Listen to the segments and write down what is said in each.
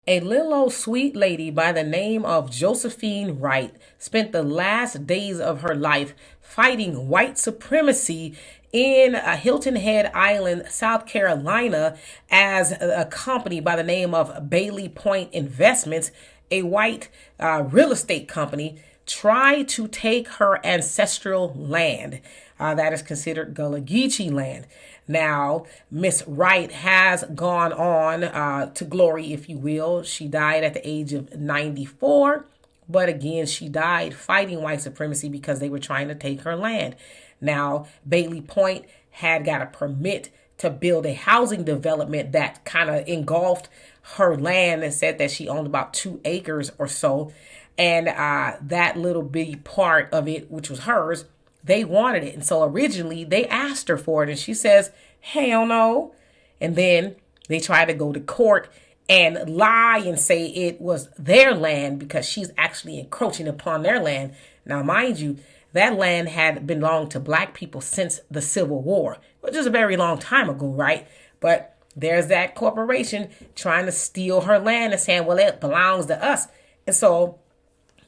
A little old sweet lady by the name of Josephine Wright spent the last days of her life fighting white supremacy in Hilton Head Island, South Carolina, as a company by the name of Bailey Point Investments, a white real estate company, tried to take her ancestral land. That is considered Gullah Geechee land. Now, Miss Wright has gone on to glory, if you will. She died at the age of 94. But again, she died fighting white supremacy because they were trying to take her land. Now, Bailey Point had got a permit to build a housing development that kind of engulfed her land and said that she owned about 2 acres or so. And that little bitty part of it, which was hers, they wanted it. And so originally they asked her for it. And she says, hell no. And then they tried to go to court and lie and say it was their land because she's actually encroaching upon their land. Now, mind you, that land had belonged to black people since the Civil War, which is a very long time ago, right? But there's that corporation trying to steal her land and saying, well, it belongs to us. And so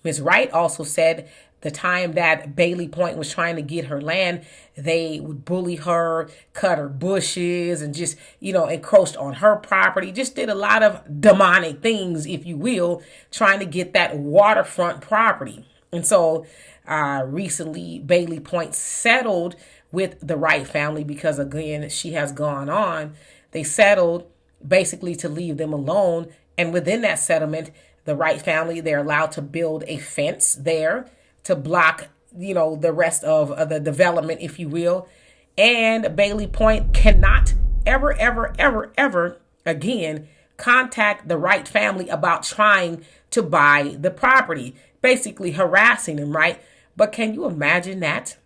Ms. Wright also said the time that Bailey Point was trying to get her land, they would bully her, cut her bushes, and just, encroached on her property. Just did a lot of demonic things, if you will, trying to get that waterfront property. And so recently, Bailey Point settled with the Wright family because, again, she has gone on. They settled basically to leave them alone. And within that settlement, the Wright family, they're allowed to build a fence there to block, the rest of the development, if you will. And Bailey Point cannot ever, ever, ever, ever again contact the Wright family about trying to buy the property, basically harassing them, right? But can you imagine that?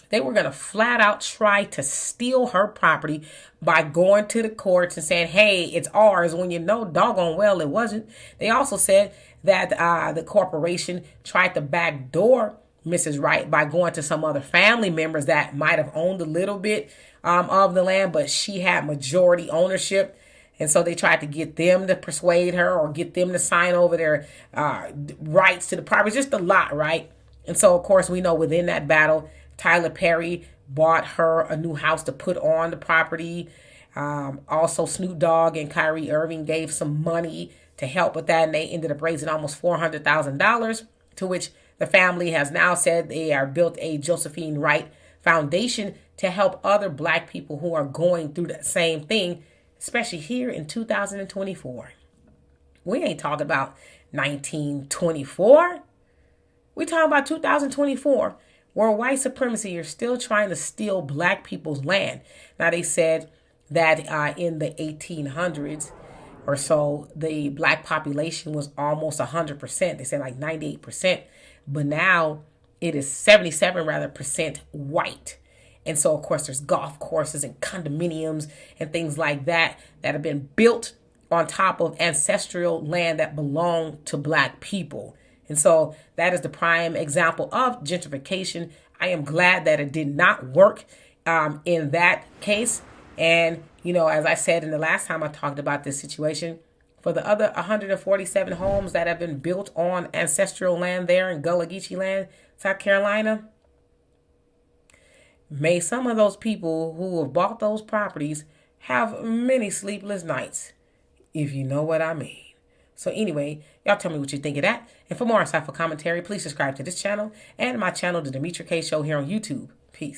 They were going to flat out try to steal her property by going to the courts and saying, hey, it's ours, when you know doggone well it wasn't. They also said that the corporation tried to backdoor Mrs. Wright by going to some other family members that might have owned a little bit of the land, but she had majority ownership. And so they tried to get them to persuade her or get them to sign over their rights to the property. Just a lot, right? And so, of course, we know within that battle, Tyler Perry bought her a new house to put on the property. Also, Snoop Dogg and Kyrie Irving gave some money to help with that, and they ended up raising almost $400,000, to which the family has now said they are built a Josephine Wright Foundation to help other black people who are going through the same thing, especially here in 2024. We ain't talking about 1924. We talking about 2024, where white supremacy are still trying to steal black people's land. Now, they said that in the 1800s or so, the black population was almost 100%. They said like 98%. But now it is 77% white. And so, of course, there's golf courses and condominiums and things like that have been built on top of ancestral land that belonged to black people. And so that is the prime example of gentrification. I am glad that it did not work in that case. And, as I said in the last time I talked about this situation, for the other 147 homes that have been built on ancestral land there in Gullah Geechee land, South Carolina, may some of those people who have bought those properties have many sleepless nights, if you know what I mean. So anyway, y'all tell me what you think of that. And for more insightful commentary, please subscribe to this channel and my channel, The Demetra Kaye Show, here on YouTube. Peace.